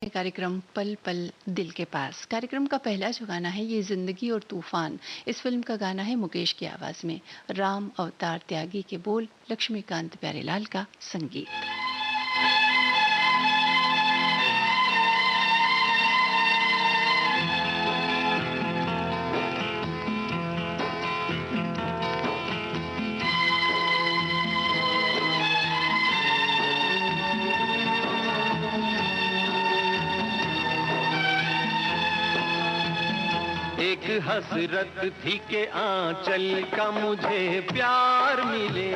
कार्यक्रम पल पल दिल के पास। कार्यक्रम का पहला जो गाना है ये जिंदगी और तूफान इस फिल्म का गाना है मुकेश की आवाज में। राम अवतार त्यागी के बोल, लक्ष्मीकांत प्यारेलाल का संगीत। एक हसरत थी के आंचल का मुझे प्यार मिले।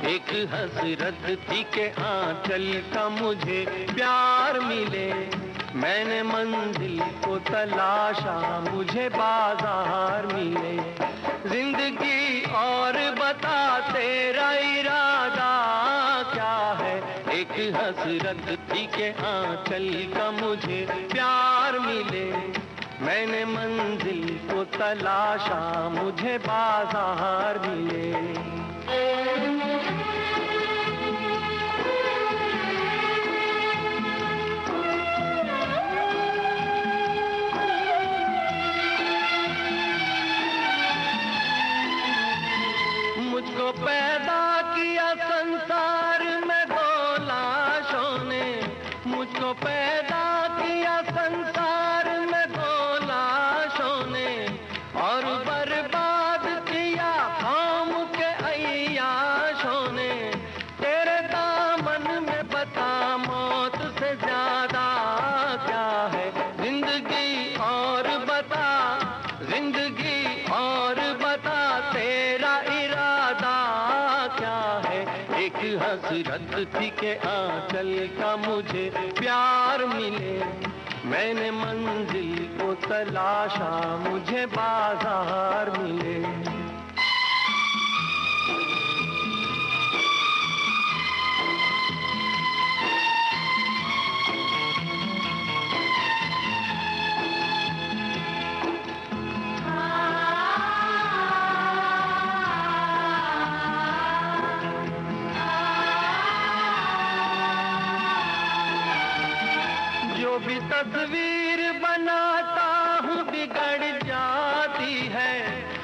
एक हसरत थी के आंचल का मुझे प्यार मिले। मैंने मंजिल को तलाशा, मुझे बाजार मिले। जिंदगी और बता तेरा इरादा क्या है। एक हसरत थी के आंचल का मुझे प्यार मिले। मैंने मंजिल को तलाशा, मुझे बाजार मिले। मुझको पैदा किया संसार में दो लाशों ने। मुझको पैदा किया संसार में दो लाशों ने। और बर्बाद किया कौम के अय्याशों ने। तेरे दामन में बता मौत से ज्यादा क्या है। जिंदगी और बता, जिंदगी और बता तेरा इरादा क्या है। एक हसरत थी के आंचल का मुझे प्यार मिले। मैंने मंजिल को तलाशा, मुझे बाजार मिले। जो भी तस्वीर बनाता हूँ बिगड़ जाती है।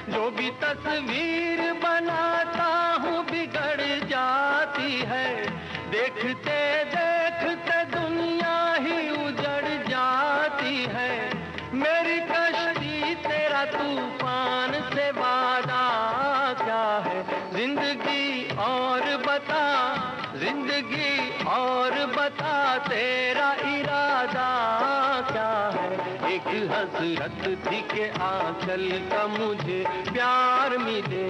जो भी तस्वीर बनाता हूँ बिगड़ जाती है। देखते देखते दुनिया ही उजड़ जाती है। मेरी कश्ती तेरा तूफान से वादा क्या है। जिंदगी और बता, जिंदगी और बता तेरा इरादा क्या है। एक हसरत थी के आंचल का मुझे प्यार मिले।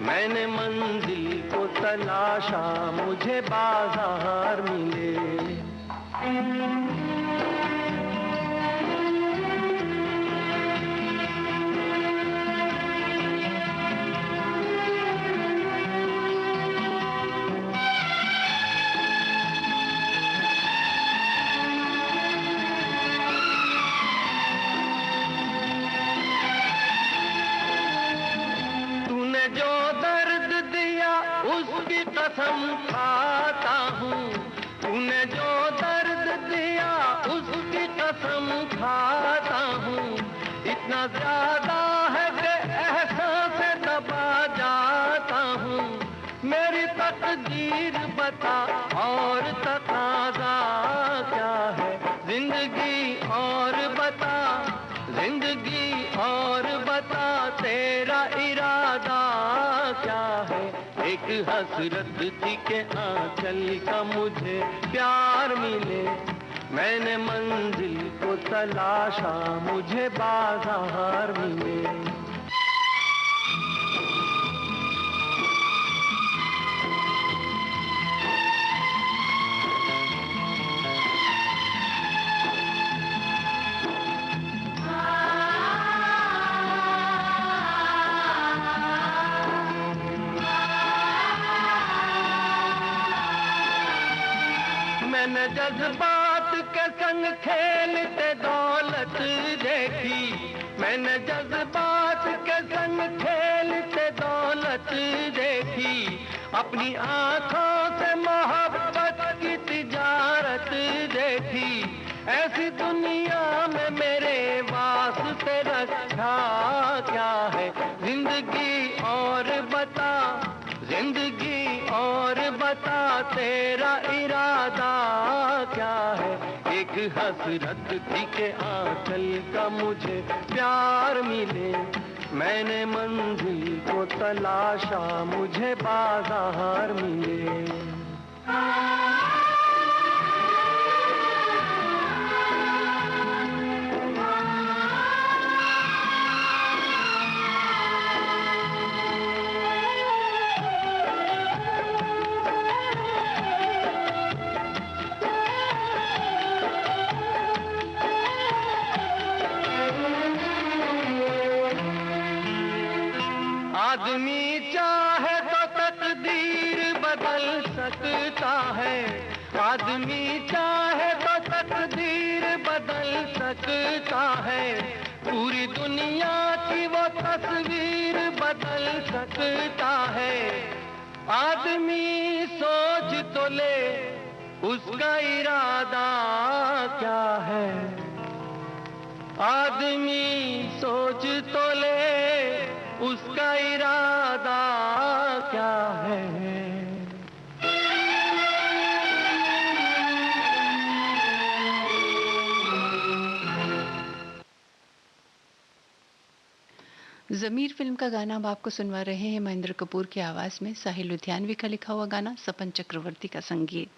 मैंने मंजिल को तलाशा, मुझे बाजार मिले। जो दर्द दिया उसकी कसम खाता हूँ। तूने जो दर्द दिया उसकी कसम खाता हूँ। इतना ज्यादा है कि एहसास से दबा जाता हूँ। मेरी तकदीर बता और तकाज़ा क्या है। जिंदगी और बता, जिंदगी और बता तेरा इरादा क्या है। एक हसरत थी के आंचल का मुझे प्यार मिले। मैंने मंजिल को तलाशा, मुझे बाजार मिले। मैंने जज्बात के संग खेलते दौलत देखी। मैंने जज्बात के संग खेलते दौलत देखी। अपनी आंखों से मोहब्बत की तिजारत देखी। ऐसी ऐसी दुनिया में मेरे वास्ते रखा क्या है? जिंदगी और बता, जिंदगी और बता, तेरा इरादा क्या है? एक हसरत थी कि आंचल का मुझे प्यार मिले, मैंने मंजिल को तलाशा, मुझे बाजार मिले। आदमी चाहे तो तकदीर बदल सकता है, आदमी चाहे तो तकदीर बदल सकता है, पूरी दुनिया की वो तस्वीर बदल सकता है। आदमी सोच तो ले, उसका इरादा क्या है? आदमी सोच तो ले, उसका इरादा क्या है? जमीर फिल्म का गाना अब आपको सुनवा रहे हैं महेंद्र कपूर की आवाज में। साहिल लुधियानवी का लिखा हुआ गाना, सपन चक्रवर्ती का संगीत।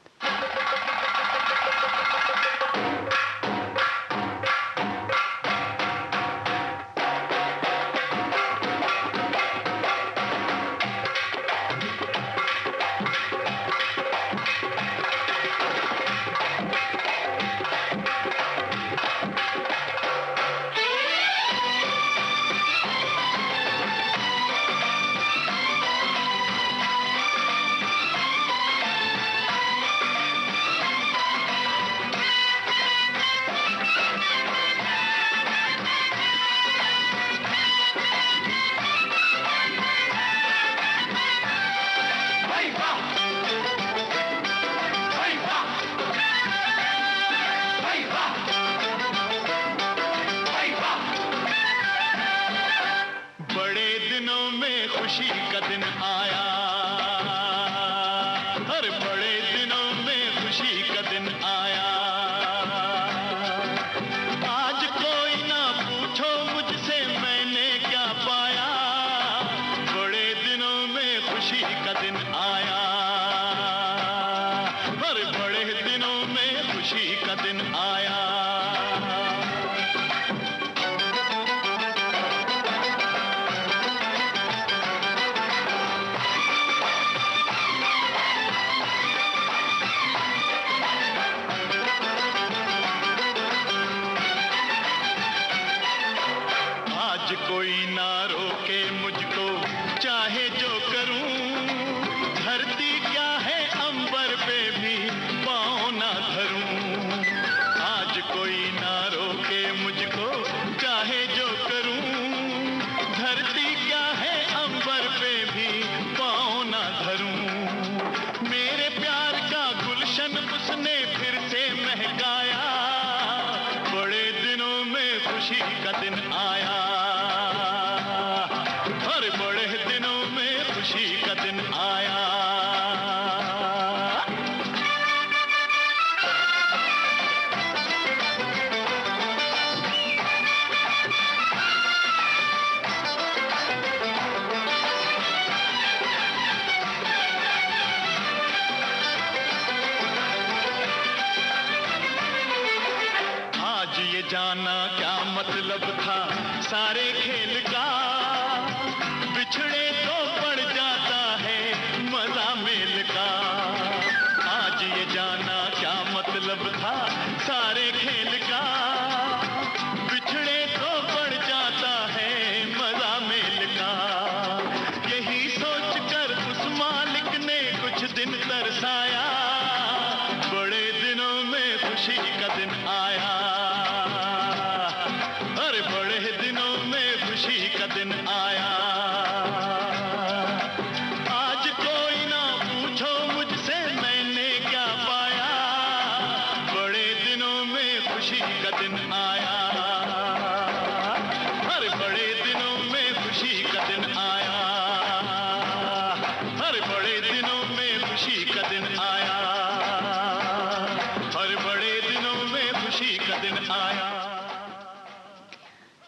खुशी का दिन आया, हर बड़े दिनों में खुशी का दिन आया। आज कोई ना पूछो मुझसे मैंने क्या पाया, बड़े दिनों में खुशी का दिन आया, हर बड़े दिनों में खुशी का दिन आया। कोई ना रोके मुझको, चाहे जो करूं, धरती क्या है अंबर पे भी पाँव ना धरूं। आज कोई ना रोके मुझको, चाहे जो करूं, धरती क्या है अंबर पे भी पाँव ना धरूं। मेरे प्यार का गुलशन उसने फिर से महकाया, बड़े दिनों में खुशी का दिन आया, खुशी का दिन आया। आज ये जाना क्या मतलब था सारे खेल का, बिछड़े तो पड़ जाता है मजा मेल का। आज ये जाना क्या मतलब था सारे खेल का, बिछड़े तो पड़ जाता है मजा मेल का। यही सोच कर उस मालिक ने कुछ दिन तरसाया, बड़े दिनों में खुशी का दिन आया, अरे बड़े दिनों में खुशी का दिन आया। आज कोई ना पूछो मुझसे मैंने क्या पाया, बड़े दिनों में खुशी का दिन आया, हर बड़े दिनों में खुशी का दिन आया, हर बड़े दिनों में खुशी का दिन आया, हर बड़े दिनों में खुशी का दिन आया।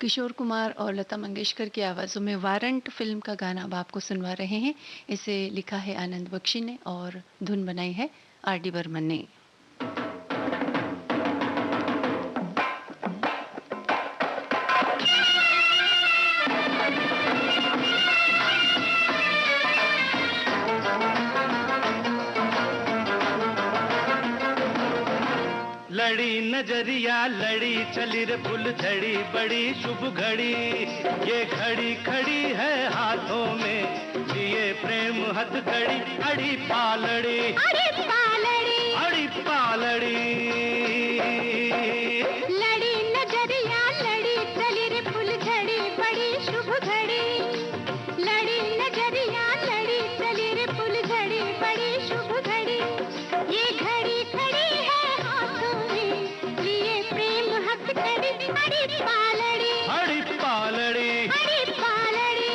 किशोर कुमार और लता मंगेशकर की आवाज़ों में वारंट फिल्म का गाना अब आपको सुनवा रहे हैं। इसे लिखा है आनंद बख्शी ने और धुन बनाई है आर.डी. बर्मन ने। लड़ी नजरिया लड़ी चली रे फुलझड़ी बड़ी शुभ घड़ी, ये घड़ी खड़ी है हाथों में लिए प्रेम हथकड़ी, अड़ी पालड़ी अड़ी पालड़ी अड़ी पालड़ी। लड़ी नजरिया लड़ी चली रे फुलझड़ी बड़ी शुभ घड़ी, लड़ी नजरिया लड़ी चली रे फुलझड़ी बड़ी शुभ घड़ी, ये घड़ी खड़ी है हाथों में लिए प्रेम हथकड़ी, अड़ी पालड़ी अड़ी पालड़ी। अड़ी पालड़ी।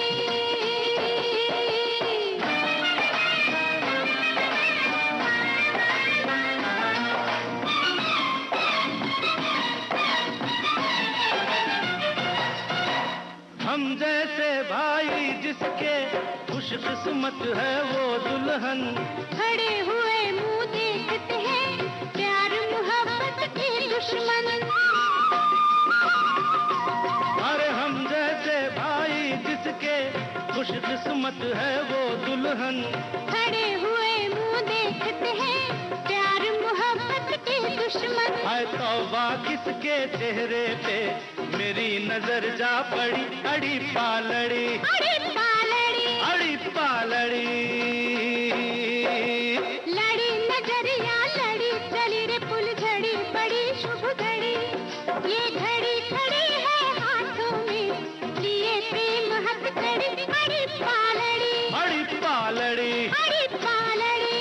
हम जैसे भाई जिसके खुश किस्मत है वो दुल्हन, खड़े हुए मुंह देखते हैं प्यार मोहब्बत के दुश्मन। अरे हम जैसे भाई जिसके खुश किस्मत है वो दुल्हन, खड़े हुए मुंह देखते हैं प्यार मोहब्बत के दुश्मन। हाय तौबा किसके चेहरे पे मेरी नजर जा पड़ी, अड़ी पालड़ी अड़ी पालड़ी अड़ी पालड़ी। लड़ी नजरिया लड़ी चली रे फुलझड़ी बड़ी शुभ घड़ी, ये घड़ी खड़ी है हाथों में लिए प्रेम हथकड़ी, अड़ी पालड़ी अड़ी पालड़ी। अड़ी पालड़ी।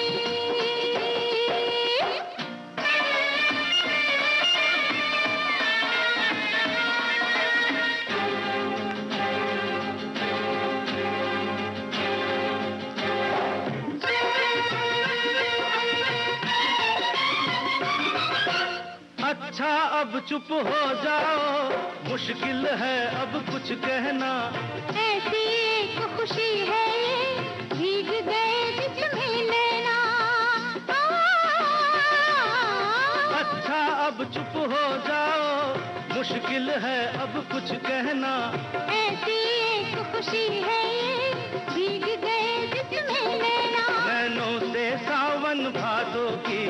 अच्छा अब चुप हो जाओ, मुश्किल है अब कुछ कहना, ऐसी एक खुशी है ये भीग गए जिसमें नैना। अच्छा अब चुप हो जाओ, मुश्किल है अब कुछ कहना, ऐसी एक खुशी है ये भीग गए जिसमें नैना। नैनों से सावन भादों की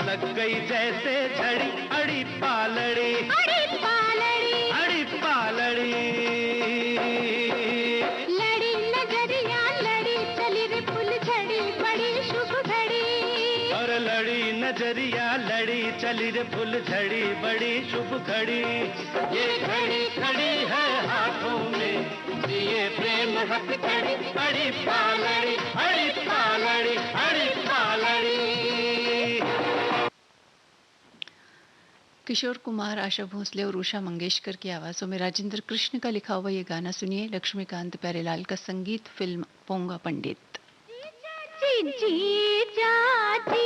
लग गई जैसे झड़ी, अड़ी पालड़ी अड़ी पालड़ी अड़ी पालड़ी। लड़ी नजरिया लड़ी चली रे फुलझड़ी बड़ी शुभ घड़ी, और लड़ी नजरिया लड़ी चली रे फुलझड़ी बड़ी शुभ घड़ी, ये घड़ी खड़ी है हाथों में दिए प्रेम हथकड़ी, अड़ी पालड़ी अड़ी पालड़ी अड़ी पालड़ी। किशोर कुमार, आशा भोसले और उषा मंगेशकर की आवाज़ों में राजेंद्र कृष्ण का लिखा हुआ ये गाना सुनिए। लक्ष्मीकांत प्यारेलाल का संगीत, फिल्म पोंगा पंडित। जी चाची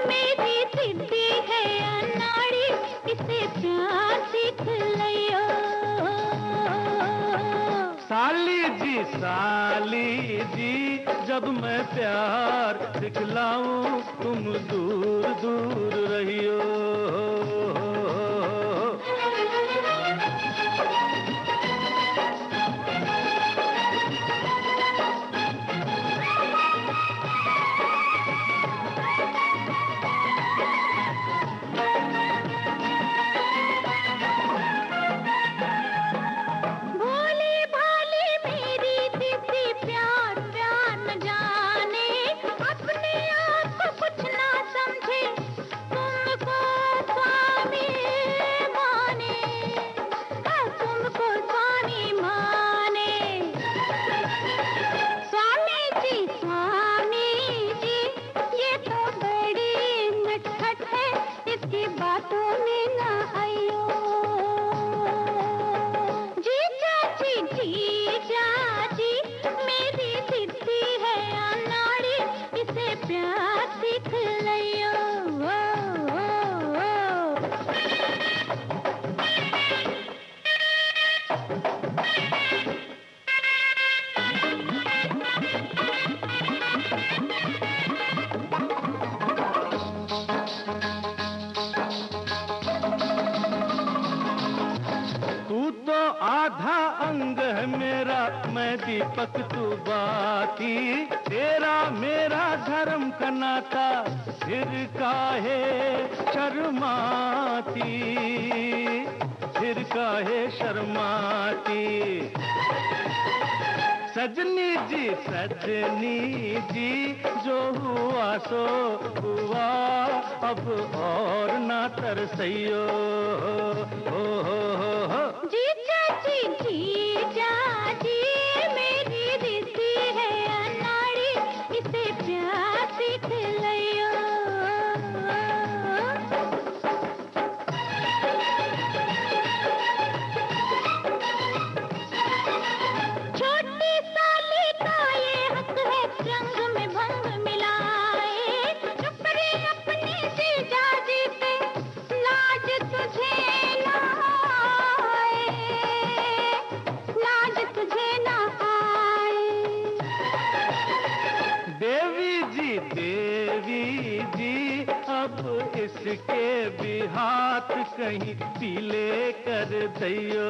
मेरी जिद्दी है अनाड़ी, इसे प्यार सीख लियो। साली जी जब मैं प्यार दिखलाऊं तुम दूर दूर रहियो। अपने आप को कुछ ना समझे, तुमको स्वामी आधा अंग है मेरा, मैं दीपक तू बाती, तेरा मेरा धर्म का नाता, फिर काहे शर्माती, फिर काहे शर्माती। सजनी जी जो हुआ सो हुआ, अब और ना तरसइयो हो। जी चाची मेरी दिसी है अनाड़ी, इसे प्यार सीख लियो। छोटी साली का ये हक है, रंग में भंग मिलाए, चुप रे अपनी जीजा जी पे, लाज तुझे ना आए, लाज तुझे ना आए। देवी जी अब इसके भी हाथ कहीं पीले कर दियो।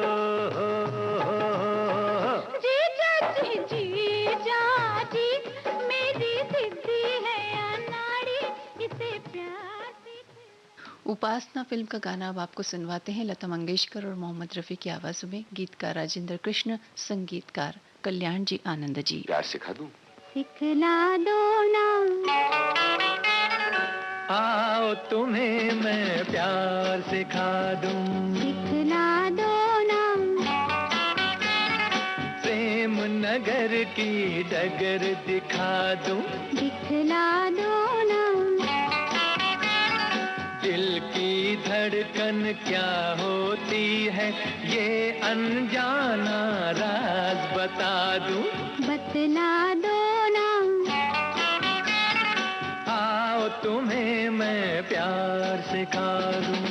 जी मेरी सिद्धि है अनाड़ी, इसे प्यार सीख। उपासना फिल्म का गाना अब आपको सुनवाते हैं लता मंगेशकर और मोहम्मद रफी की आवाजों में। गीतकार राजेंद्र कृष्ण, संगीतकार कल्याण जी आनंद जी। प्यार सिखा दूं? सिखला दो ना। आओ तुम्हें मैं प्यार सिखा दूं, सिखला दो ना। प्रेम नगर की डगर दिखा दूं, दिखला दो ना। दिल की धड़कन क्या होती है, ये अनजाना राज बता दूं, बतला दो ना। आओ तुम्हें मैं प्यार सिखा दूं।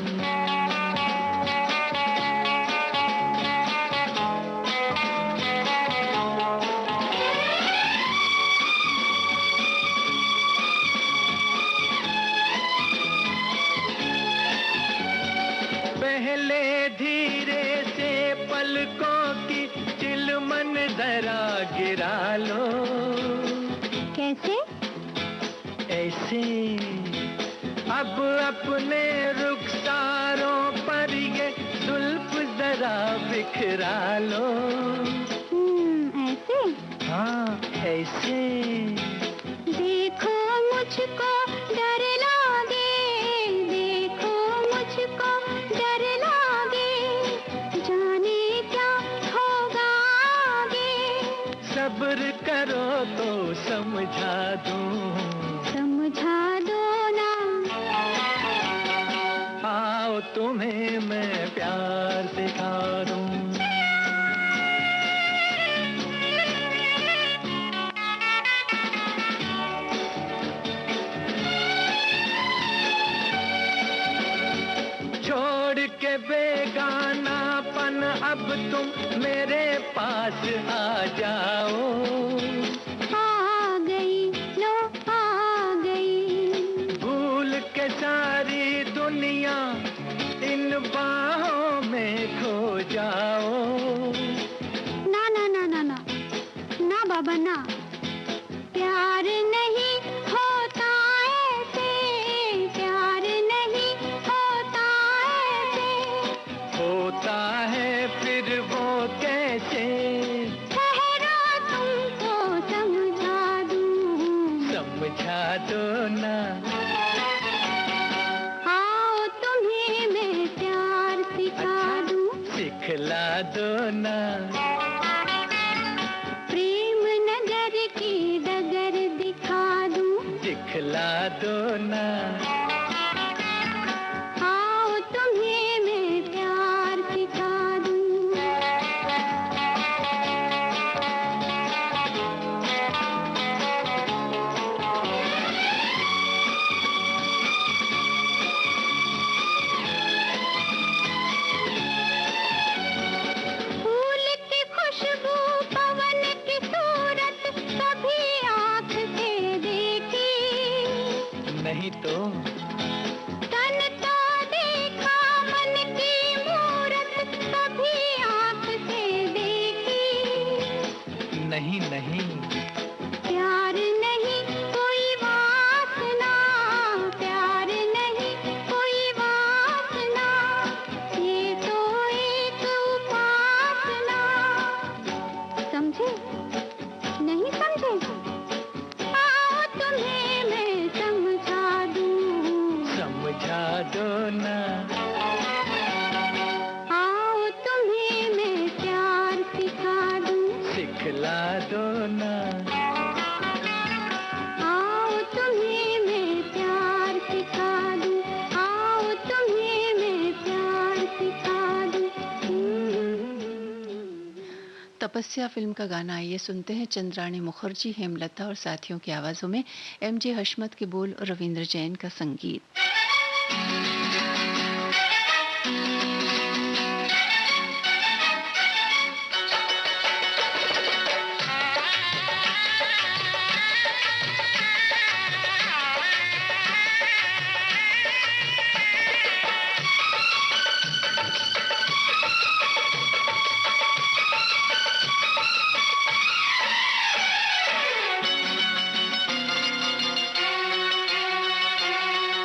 पहले धीरे से पलकों की चिलमन जरा गिरा लो। कैसे? ऐसे अब अपने रुखसारों पर ये जुल्फ जरा बिखरा लो। ऐसे? हाँ ऐसे। देखो मुझको डर लागे, देखो मुझको डर लागे, जाने क्या होगा आगे। सब्र करो तो समझा दूं, समझा दो ना। आओ तुम्हें मैं प्यार सिखा दूं। छोड़ के बेगानापन अब तुम मेरे पास आ जाओ। आ गई लो आ गई, भूल के सारी दुनिया इन बाहों में खो जाओ। ना ना ना ना ना ना बाबा ना, प्यार नहीं होता ऐसे, प्यार नहीं होता ऐसे। होता है फिर वो कैसे, ठहरो तुमको समझा दूं, समझा दो ना। आओ तुम्हें मैं प्यार सिखा दूं, सिखला दो ना। प्रेम नगर की डगर दिखा दूं, दिखला दो ना। आओ तुम्हें मैं प्यार सिखा दूं। फूल की नहीं नहीं प्यार नहीं कोई वासना, प्यार नहीं कोई वासना, ये तो एक उपासना। समझे नहीं समझे? आओ तुम्हें मैं समझा दूं, समझा दो ना। आओ तुम्हें मैं प्यार सिखा दूं, सिखला दो ना। आओ तुम्हें मैं प्यार सिखा दूं, आओ तुम्हें मैं प्यार सिखा दूं। तपस्या फिल्म का गाना आइए सुनते हैं। चंद्राणी मुखर्जी, हेमलता और साथियों की आवाजों में एमजे हशमत के बोल और रविंद्र जैन का संगीत।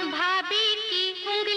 भाभी की उंगली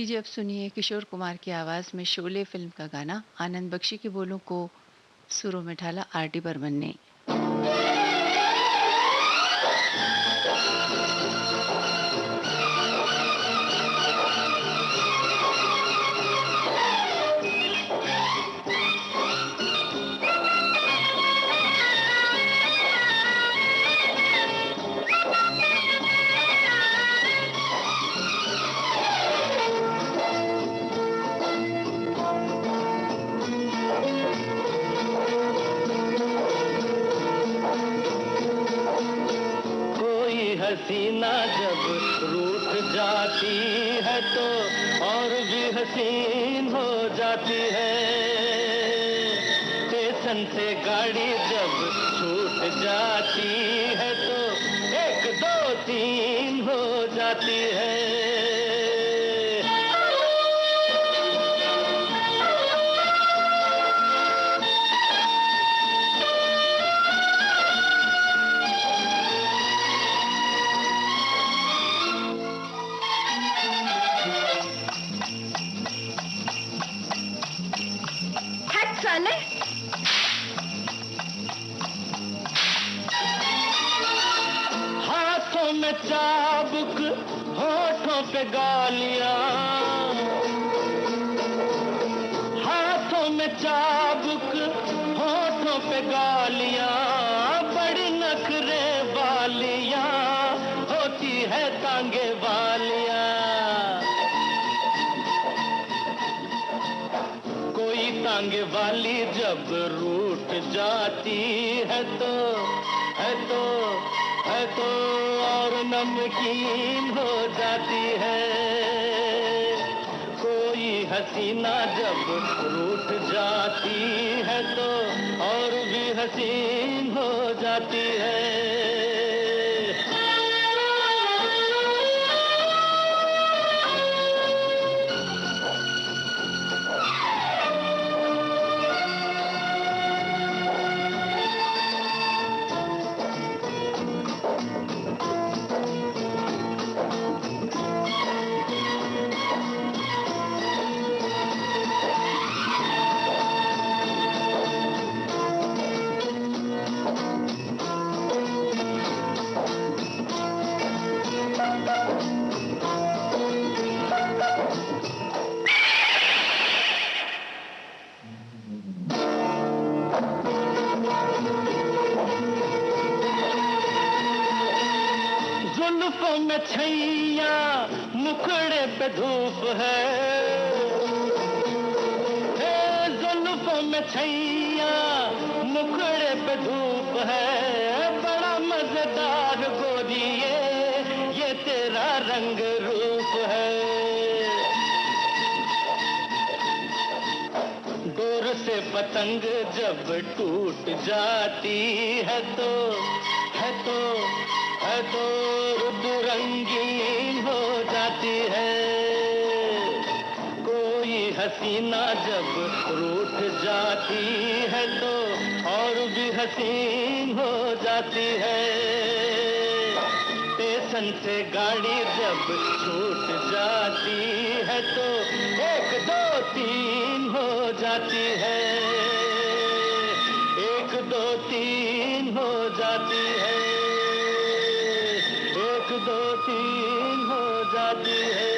लीजिए अब सुनिए किशोर कुमार की आवाज में शोले फिल्म का गाना। आनंद बख्शी के बोलों को सुरों में ढाला आर डी बर्मन ने। हसीना जब रूठ जाती है तो और भी हसीन हो जाती है। स्टेशन से गाड़ी जब छूट जाती है तो एक दो तीन हो जाती है। हाथों में चाबुक होठों पे गालियां, हाथों में चाबुक होठों पे गालियां, बड़ी नखरे वालियां होती है तांगे वालियां। कोई तांगे वाली जब रूठ जाती है तो और नमकीन हो जाती है। कोई हसीना जब रूठ जाती है तो और भी हसीन हो जाती है। जुल्फों में छैया मुखड़े पे धूप है, जुल्फों में छैया मुखड़े पे धूप है। बड़ा मजेदार गोरी ये तेरा रंग रूप है। डोर से पतंग जब टूट जाती है तो रुत रंगीन हो जाती है। कोई हसीना जब रूठ जाती है तो और भी हसीन हो जाती है। स्टेशन से गाड़ी जब छूट जाती है तो एक दो तीन हो जाती है। एक दो तीन हो जाती है। एक दो तीन हो जाती है।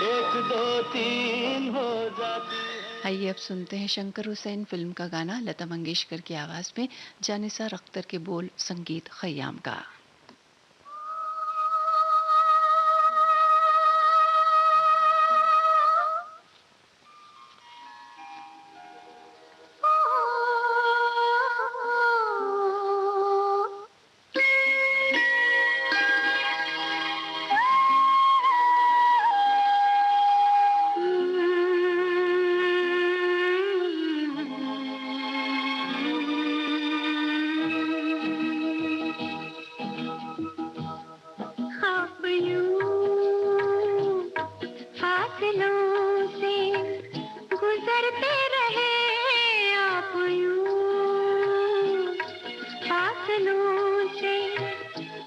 एक दो तीन हो जाती है। आइए अब सुनते हैं शंकर हुसैन फिल्म का गाना लता मंगेशकर की आवाज में, जानिसार अख्तर के बोल, संगीत खयाम का।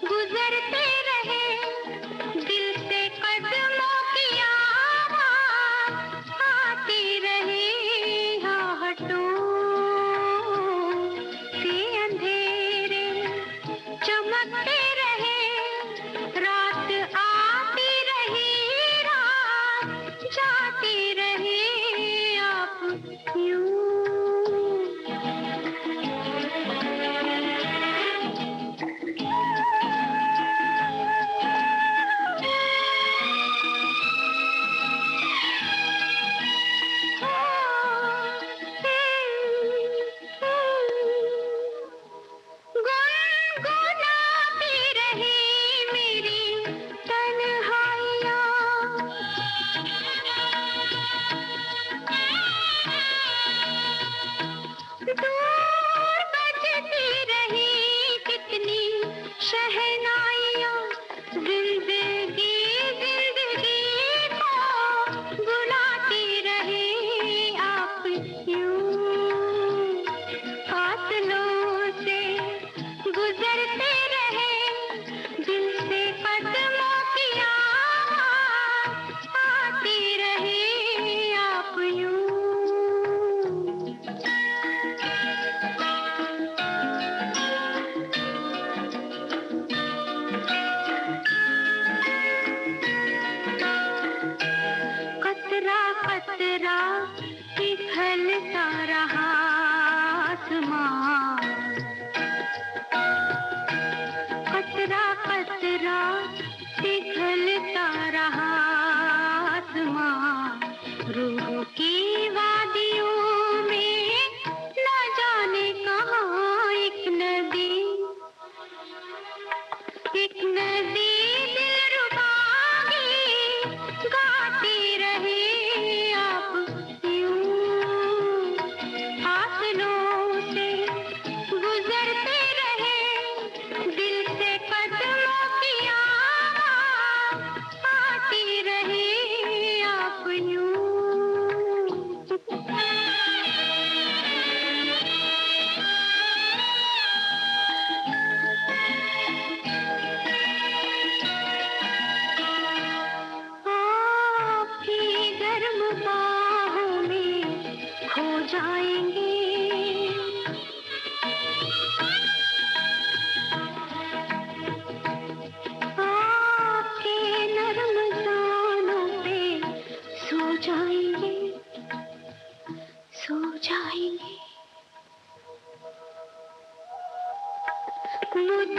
गुजरते रहे दिल से कदमों के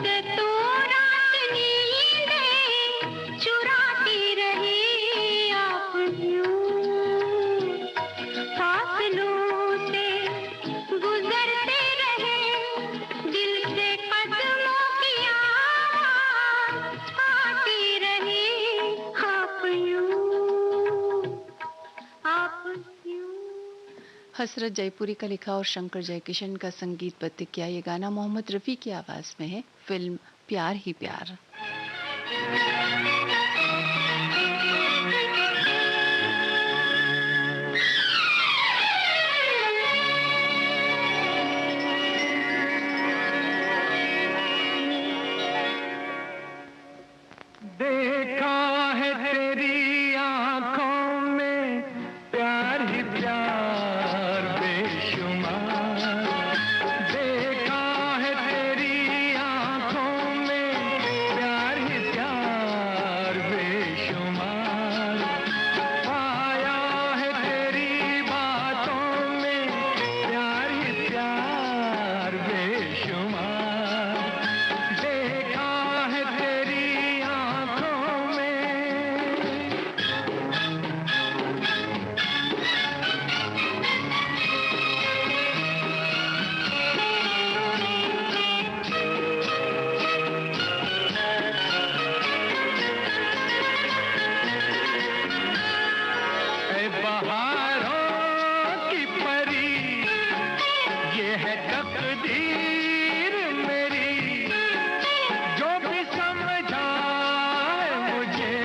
मुझसे तू रात नींदें चुराती रही, आप यूं फासलों से गुजरते रहे, दिल से कदमों की आवाज़ आती रही, आप यूं हसरत जयपुरी का लिखा और शंकर जयकिशन का संगीतबद्ध किया ये गाना मोहम्मद रफ़ी की आवाज़ में है। फिल्म प्यार ही प्यार। देखा है तेरी आंखों में प्यार ही प्यार बेशुमार, देखा है तेरी आंखों में प्यार ही प्यार बेशुमार, पाया है तेरी बातों में प्यार ही प्यार बेशुमार, देखा है तेरी आंखों में। ऐ बहारों की परी, ये है तकदीर मेरी, जो भी समझा है मुझे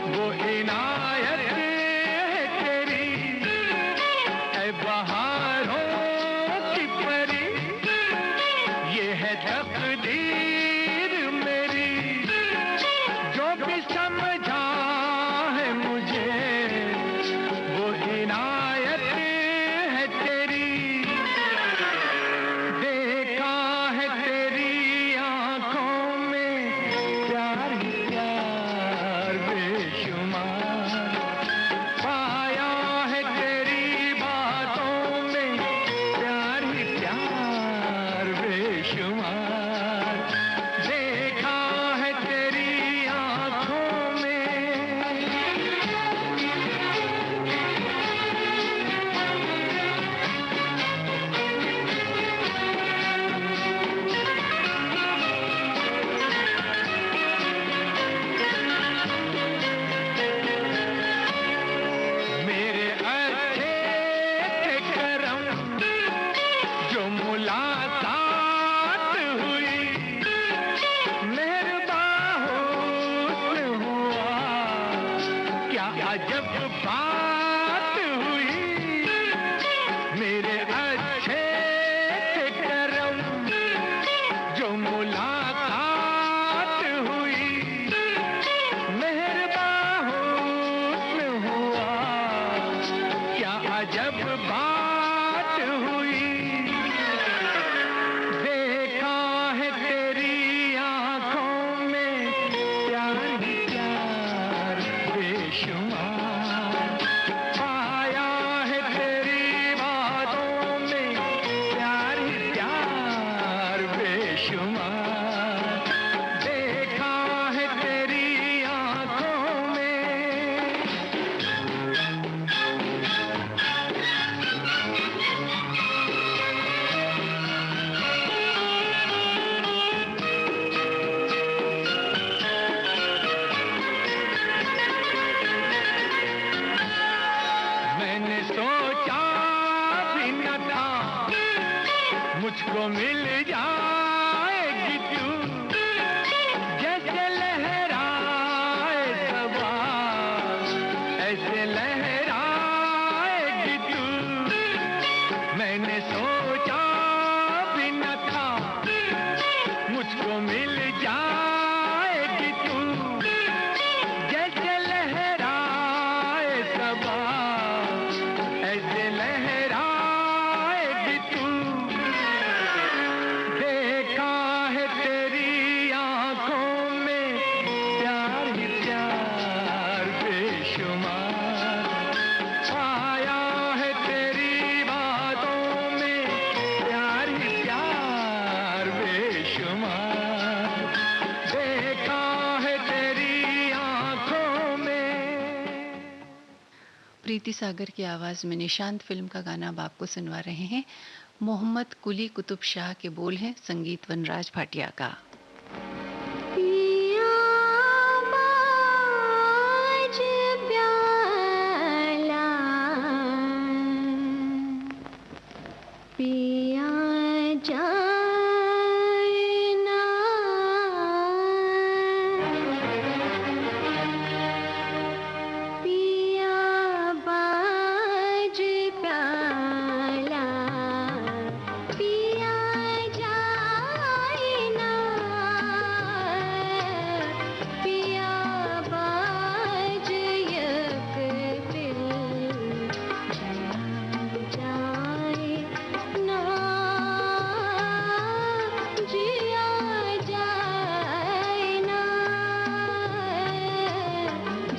वो इनायत है तेरी। ऐ बहारों की परी, ये है तकदीर मेरी, जो भी समझा है मुझे वो इनायत है तेरी। देखा है तेरी आंखों में प्यार ही प्यार बेशुमार, पाया है तेरी बातों में प्यार ही प्यार बेशुमार, देखा है तेरी आंखों में। मेरे अच्छे थे करम जो मुलाकात हुई, मेहरबान हुआ क्या अजब बात हुई। मेरे अच्छे थे करम जो मुलाकात हुई, मेहरबान हुआ क्या अजब बात हुई। देखा है तेरी आंखों में प्यार ही प्यार बेशुमार, पाया है तेरी बातों में प्यार ही प्यार बेशुमार, देखा है तेरी आंखों में। मैंने सोचा भी न था मुझको मिल जाएगी तू, जैसे लहराए सबा ऐसे लहराएगी तू। मैंने सोचा भी न था मुझको मिल जाएगी तू, जैसे लहराए सबा ऐसे लहराएगी तू। देखा है तेरी आंखों में प्यार ही प्यार बेशुमार, पाया है तेरी बातों में प्यार ही प्यार प्रीति सागर की आवाज़ में निशांत फिल्म का गाना अब आपको सुनवा रहे हैं। मोहम्मद कुली कुतुब शाह के बोल हैं, संगीत वनराज भाटिया का। पिया बाज प्याला, पिया जाए ना, पिया बाज प्याला, पिया जाए ना, पिया बाज यक दिल जाए ना, जिया जाए ना,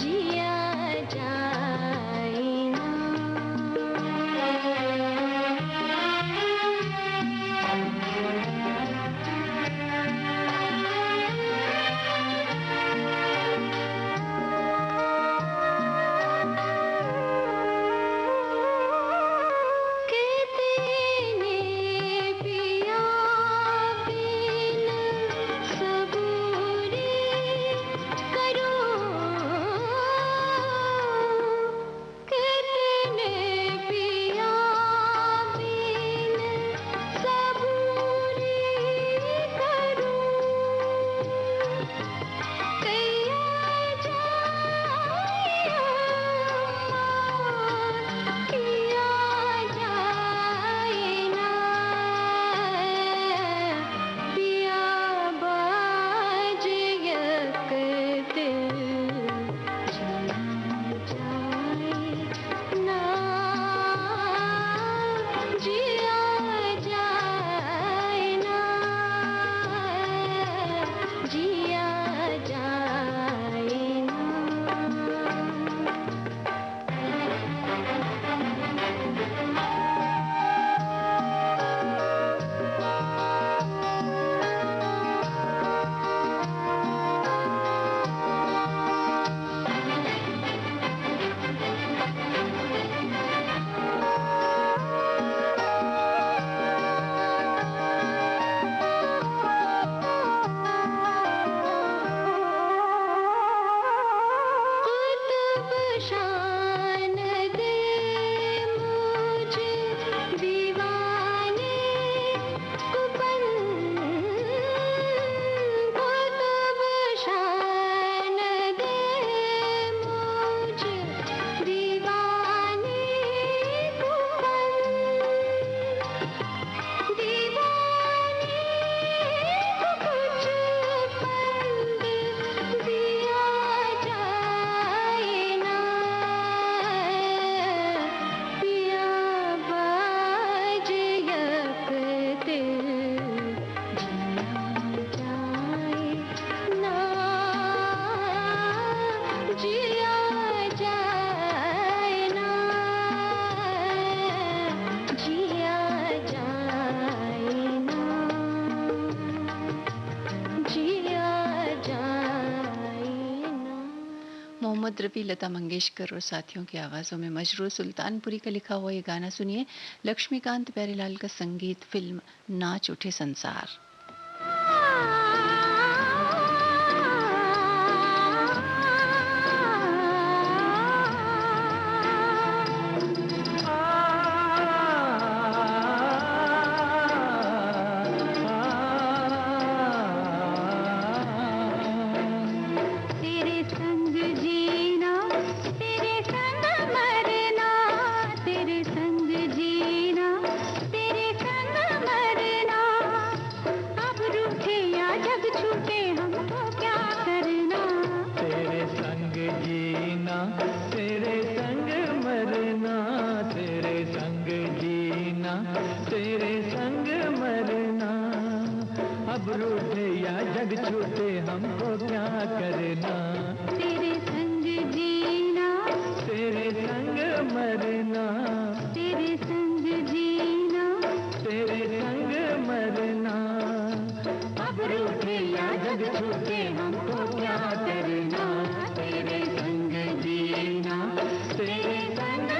जिया जाए ना। कहते ने पिया बिन सबूरी करो, कहते ने पिया बिन सबूरी करो, कैया जाए किया जाए ना, पिया बाज यक दिल जाए ना, जिया जाए ना, जिया जाए ना। कुतुब शान दे मुझे दीवाने को बंद, कुतुब शान दे मुझे दीवाने को बंद, दीवाने को कुछ पंद दिया जाए ना, पिया बाज यक दिल जाए ना, जिया जाए ना, जिया जाए ना, जिया जाए ना। मोहम्मद रफ़ी, लता मंगेशकर और साथियों की आवाज़ों में मजरूर सुल्तानपुरी का लिखा हुआ ये गाना सुनिए। लक्ष्मीकांत प्यारेलाल का संगीत, फिल्म नाच उठे संसार। तेरे संग जीना, तेरे संग मरना, तेरे संग जीना, तेरे संग मरना, अब रूठे या जग छूटे हमको क्या करना, तेरे संग जीना, तेरे संग मरना, तेरे संग जीना, तेरे संग मरना, अब रूठे या जग छूटे हमको क्या करना, तेरे संग जीना, तेरे संग मरना, तेरे संग जीना, तेरे संग मरना, अब रूठे या जग छूटे हमको क्या करना, तेरे संग जीना, तेरे संग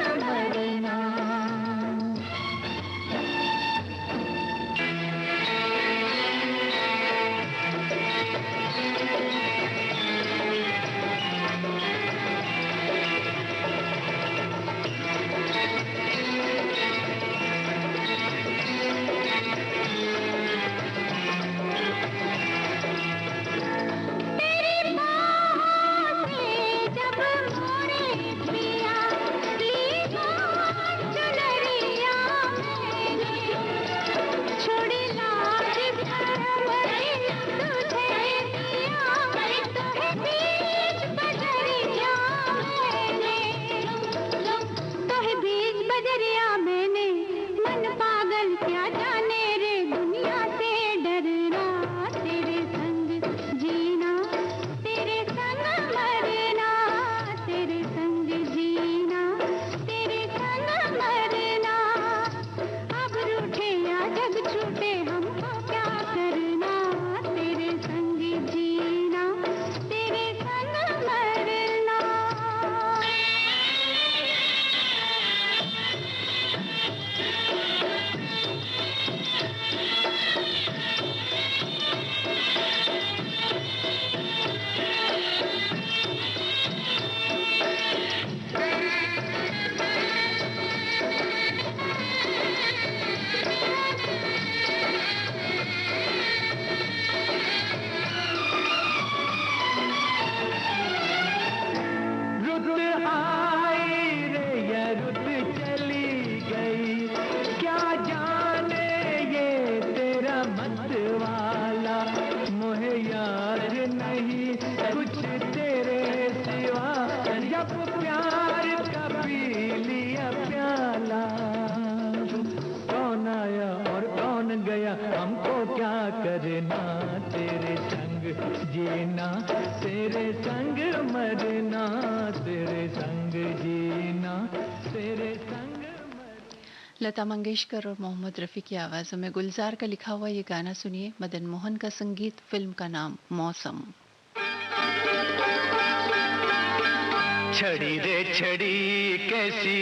हमको क्या करना, तेरे संग जीना, तेरे संग मरना, तेरे संग जीना, तेरे संग मरना। लता मंगेशकर और मोहम्मद रफ़ी की आवाज़ों में गुलजार का लिखा हुआ ये गाना सुनिए। मदन मोहन का संगीत, फिल्म का नाम मौसम। छड़ी रे छड़ी कैसी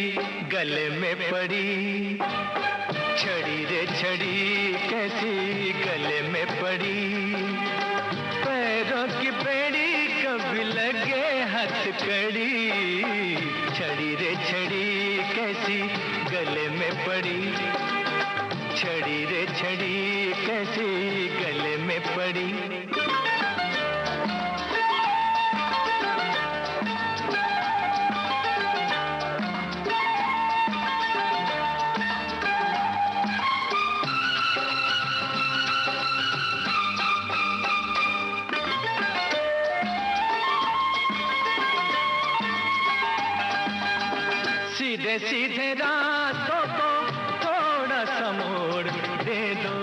गले में पड़ी, छड़ी रे छड़ी कैसी गले में पड़ी, पैरों की बेड़ी कभी लगे हथकड़ी, छड़ी रे छड़ी कैसी गले में पड़ी, छड़ी रे छड़ी कैसी गले में पड़ी। सीधे सीधे रास्तों को थोड़ा सा मोड़ दे दो,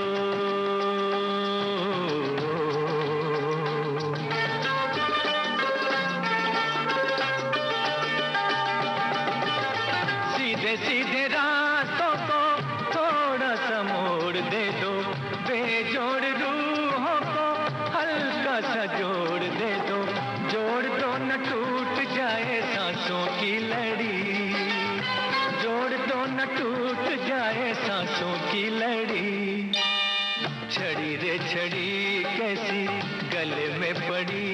सीधे सीधे रास्तों को थोड़ा सा मोड़ दे दो, बेजोड़ रूहों को हल्का सा जोड़ दे दो, जोड़ दो न टूट जाए सांसों की लड़ी, जोड़ दो न टूट जाए सांसों की लड़ी, छड़ी रे छड़ी कैसी गले में पड़ी,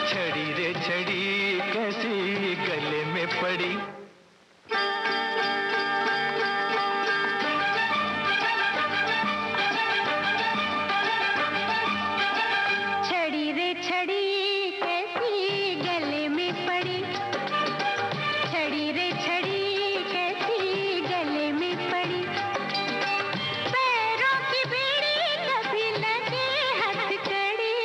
छड़ी रे छड़ी कैसी गले में पड़ी। छड़ी रे छड़ी कैसी गले में पड़ी, छड़ी रे छड़ी कैसी गले में पड़ी, पैरों की बेड़ी कभी लगे हथकड़ी,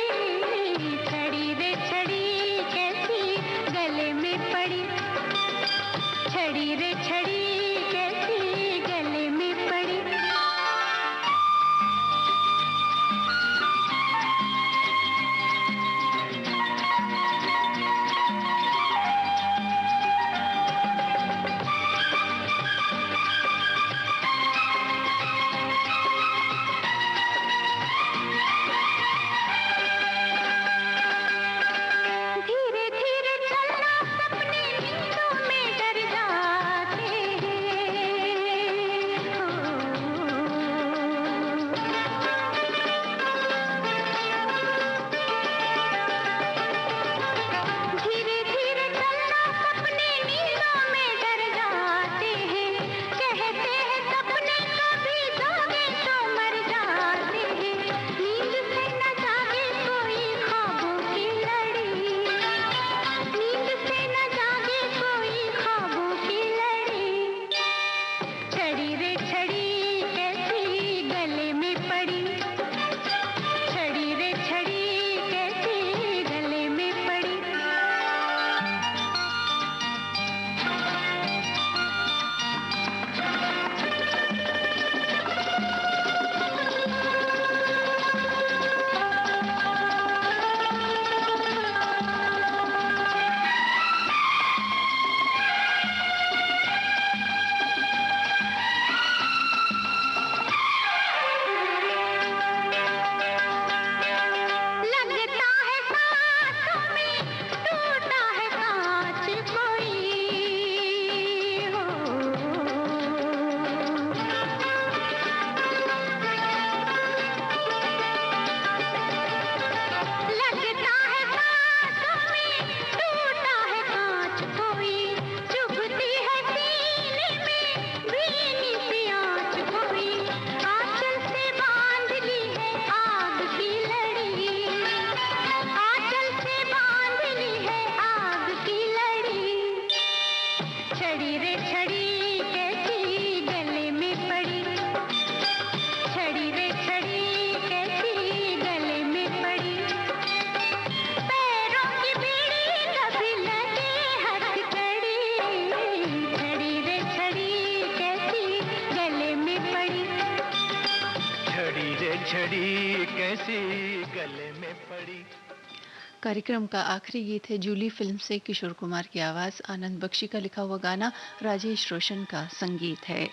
घड़ी रे घड़ी कैसी गले में पड़ी। कार्यक्रम का आखिरी गीत है जूली फिल्म से किशोर कुमार की आवाज, आनंद बख्शी का लिखा हुआ गाना, राजेश रोशन का संगीत है।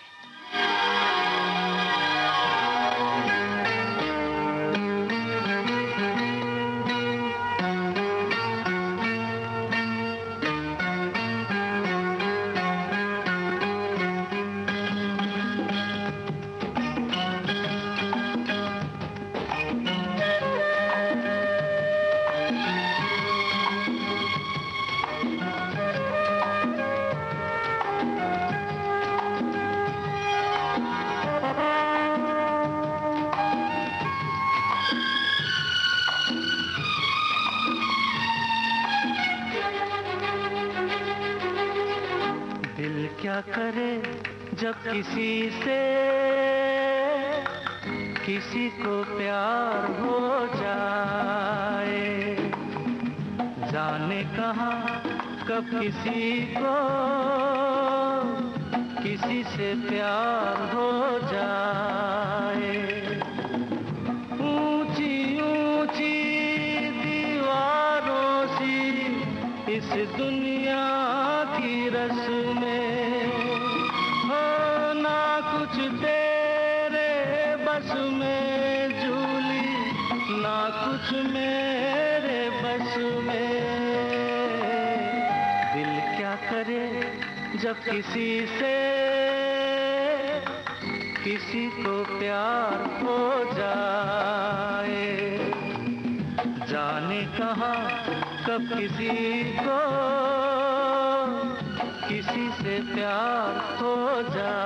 क्या करे जब किसी से किसी को प्यार हो जाए, जाने कहाँ कब किसी को किसी से प्यार हो जाए। ऊंची ऊंची दीवारों सी इस दुनिया की रस्में, तेरे बस में झूली ना कुछ मेरे बस में। दिल क्या करे जब किसी से किसी को प्यार हो जाए, जाने कहाँ कब किसी को किसी से प्यार हो जाए।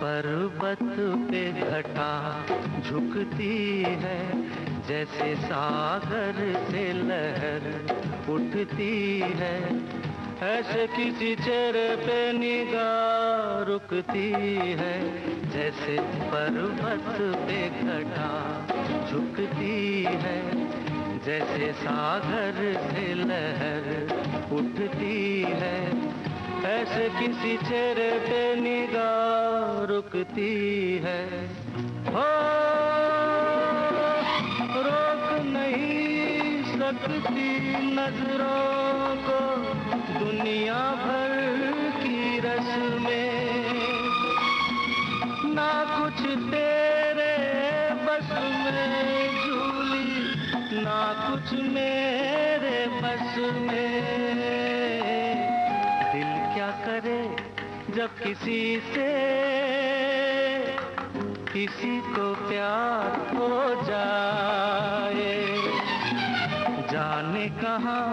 पर्वत पे घटा झुकती है, जैसे सागर से लहर उठती है, ऐसे किसी चेहरे पे निगाह रुकती है। जैसे पर्वत पे घटा झुकती है, जैसे सागर से लहर उठती है, ऐसे किसी चेहरे पे निगाह रुकती है। हो रोक नहीं सकती नजरों को दुनिया भर की रस्में, ना कुछ तेरे बस में झूली ना कुछ मेरे बस में। क्या करे जब किसी से किसी को प्यार हो जाए, जाने कहाँ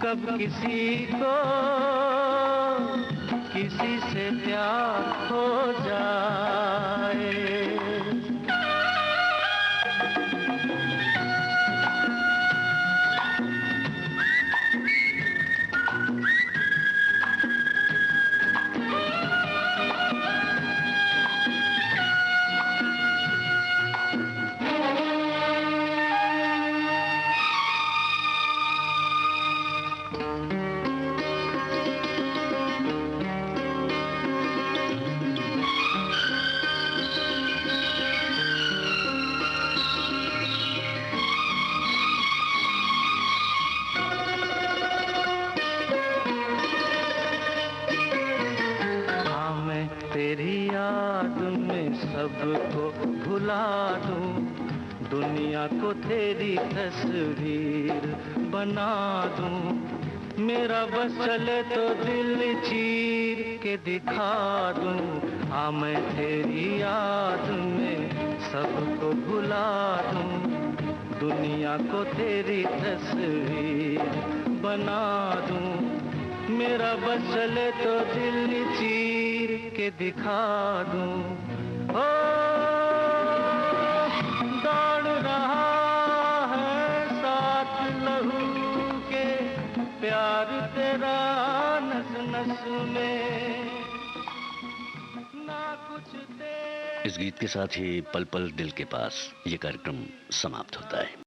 कब किसी को किसी से प्यार हो जाए। सबको भुला दूं, दुनिया को तेरी तस्वीर बना दूं, मेरा बस चले तो दिल चीर के दिखा दूं। हाँ मैं तेरी याद में सबको भुला दूं, दुनिया को तेरी तस्वीर बना दूं, मेरा बस चले तो दिल चीर के दिखा दूं। ओ दौड़ रहा है साथ लहू के प्यार तेरा नस नस में, ना कुछ इस गीत के साथ ही पल पल दिल के पास ये कार्यक्रम समाप्त होता है।